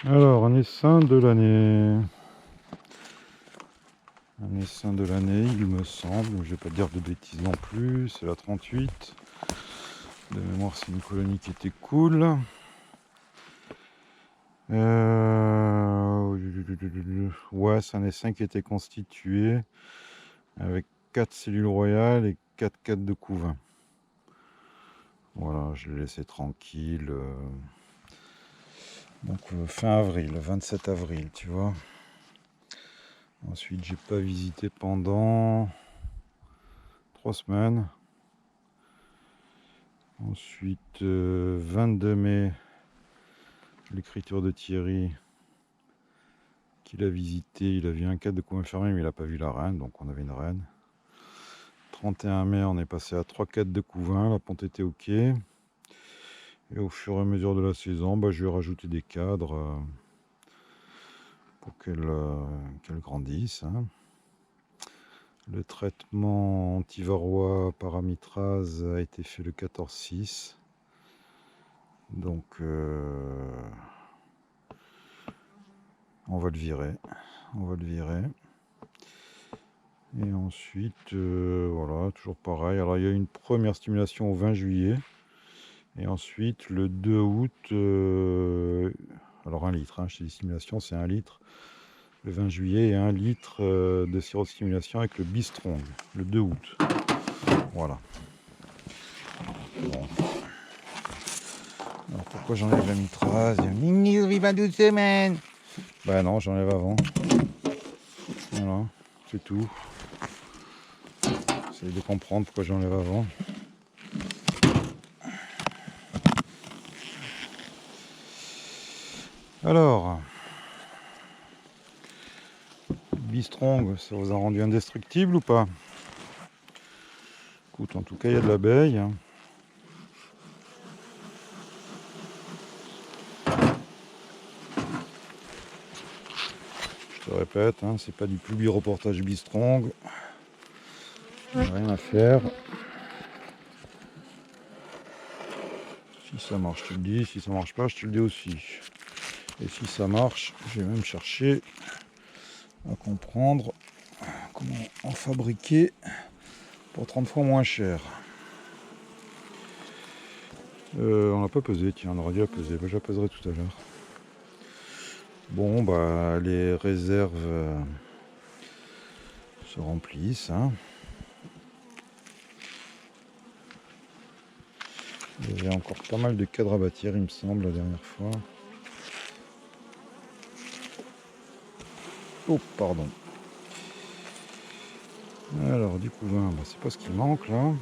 Alors, un essaim de l'année. Un essaim de l'année, il me semble. Je vais pas te dire de bêtises non plus. C'est la 38. De mémoire, c'est une colonie qui était cool. Ouais, c'est un essaim qui était constitué avec 4 cellules royales et 4 cadres de couvain. Voilà, je l'ai laissé tranquille. Donc fin avril, 27 avril, tu vois. Ensuite, j'ai pas visité pendant 3 semaines. Ensuite, 22 mai, l'écriture de Thierry, qu'il a visité. Il a vu un cadre de couvain fermé, mais il n'a pas vu la reine, donc on avait une reine. 31 mai, on est passé à 3 cadres de couvain, la ponte était ok. Et au fur et à mesure de la saison, je vais rajouter des cadres pour qu'elle grandisse. Hein. Le traitement antivarrois paramitraz a été fait le 14-6. Donc on va le virer. On va le virer. Et ensuite, voilà, toujours pareil. Alors il y a une première stimulation au 20 juillet. Et ensuite, le 2 août, alors 1 litre, hein, chez les stimulations, c'est 1 litre. Le 20 juillet et 1 litre de sirop de stimulation avec le Bistrong, le 2 août. Voilà. Bon. Alors pourquoi j'enlève la mitraz? Il y a 12 semaines. Bah non, j'enlève avant. Voilà, c'est tout. Essayez de comprendre pourquoi j'enlève avant. Alors, Bistrong, ça vous a rendu indestructible ou pas? Écoute, en tout cas, il y a de l'abeille. Hein. Je te répète, hein, c'est pas du public reportage Bistrong. Rien à faire. Si ça marche, je te le dis. Si ça marche pas, je te le dis aussi. Et si ça marche, je vais même chercher à comprendre comment en fabriquer pour 30 fois moins cher. On n'a pas pesé, tiens, on aurait dû la peser. Je la peserai tout à l'heure. Bon, les réserves se remplissent. Hein. Il y avait encore pas mal de cadres à bâtir, il me semble, la dernière fois. Oh, pardon. Alors, du couvain, c'est pas ce qui manque là.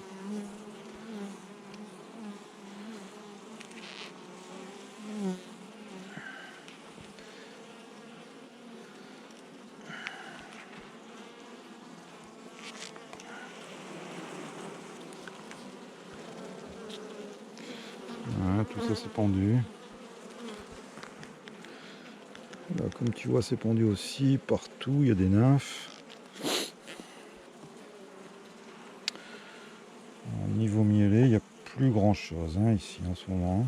Voilà, tout ça c'est pendu. Là, comme tu vois, c'est pendu aussi partout, il y a des nymphes. Au niveau mielé, il n'y a plus grand chose ici en ce moment.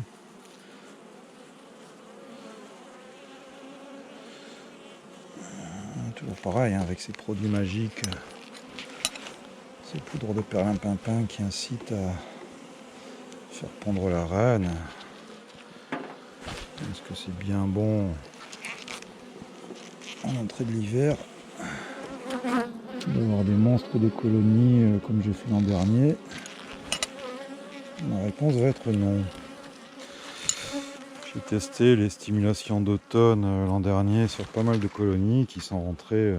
Toujours pareil, avec ces produits magiques, ces poudres de perlimpinpin qui incitent à faire pondre la reine. Est-ce que c'est bien bon en entrée de l'hiver d'avoir des monstres de colonies comme j'ai fait l'an dernier? La réponse va être non. J'ai testé les stimulations d'automne l'an dernier sur pas mal de colonies qui sont rentrées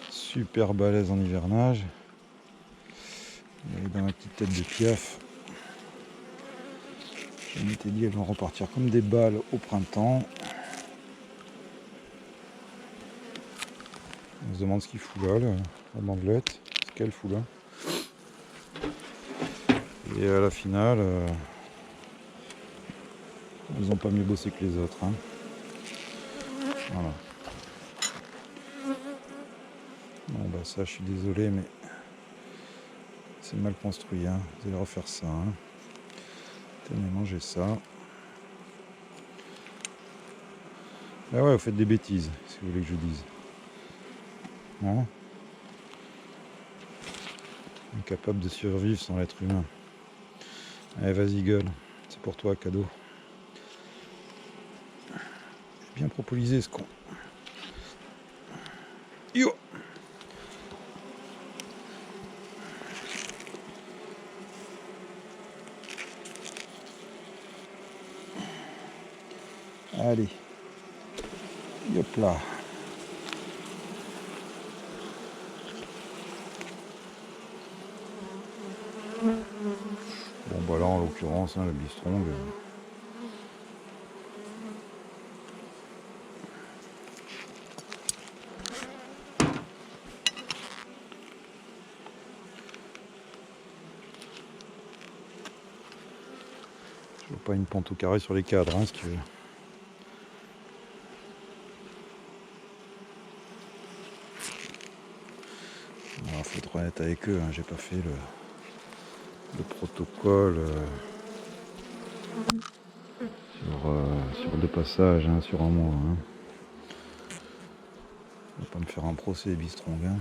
super balèzes en hivernage. Et dans ma petite tête de piaf, je m'étais dit elles vont repartir comme des balles au printemps. On se demande ce qu'il fout là, la bandelette. Ce qu'elle fout là. Et à la finale, ils n'ont pas mieux bossé que les autres. Hein. Voilà. Bon ça je suis désolé mais c'est mal construit. Hein. Vous allez refaire ça. Hein. Tenez, mangez ça. Ah ouais, vous faites des bêtises, si vous voulez que je dise. Hein? Incapable de survivre sans l'être humain. Allez, vas-y, gueule. C'est pour toi, cadeau. Bien propolisé, ce con. Yo! Allez. Hop là. Bon bah là en l'occurrence le bistrong. Je vois pas une pente au carré sur les cadres, hein, si tu veux. Alors, faut être honnête avec eux, hein, j'ai pas fait le protocole sur 2 passages, hein, sur un mois. Hein. Je vais pas me faire un procès bistrong. Hein.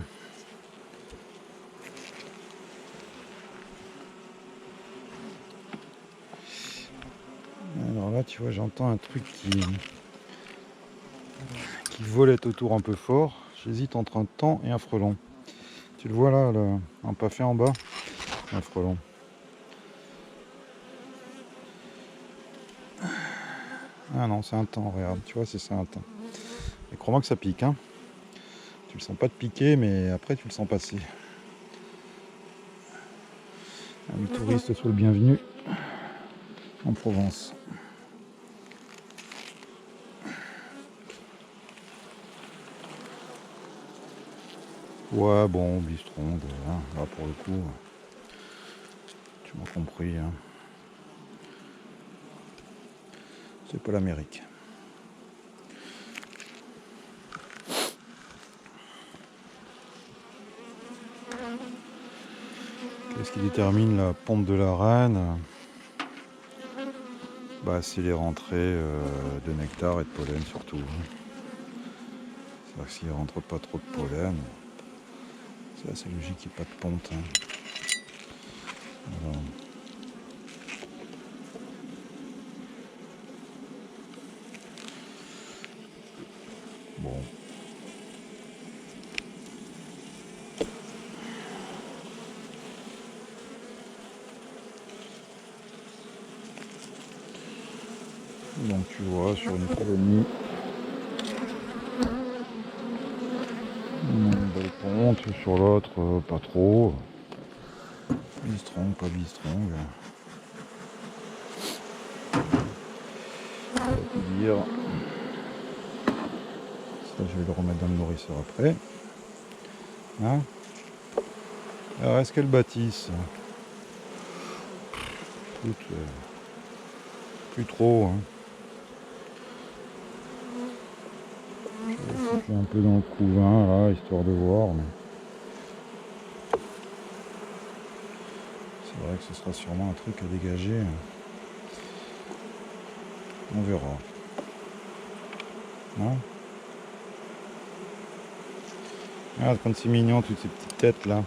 Alors là, tu vois, j'entends un truc qui volette autour un peu fort. J'hésite entre un taon et un frelon. Tu le vois là, un paffé en bas, un frelon. Ah non, c'est un taon, regarde, tu vois, c'est ça un taon. Et crois-moi que ça pique, hein. Tu le sens pas de piquer, mais après tu le sens passer. Les touristes soient le bienvenu en Provence. Ouais, bon, bistrong, hein, là pour le coup, tu m'as compris. Hein. C'est pas l'Amérique. Qu'est-ce qui détermine la ponte de la reine? Bah, c'est les rentrées de nectar et de pollen surtout. C'est-à-dire que s'il ne rentre pas trop de pollen, c'est assez logique qu'il n'y ait pas de ponte. Hein. Alors, bon. Donc tu vois sur une colonie, une belle ponte, sur l'autre pas trop. Bistrong, pas bistrong. Ça va tout dire. Ça je vais le remettre dans le nourrisseur après. Hein? Alors est-ce qu'elle bâtisse? Écoute, plus trop. Hein. Je vais un peu dans le couvain là, histoire de voir. Mais... c'est vrai que ce sera sûrement un truc à dégager. On verra. Hein? Regarde comme c'est mignon toutes ces petites têtes là.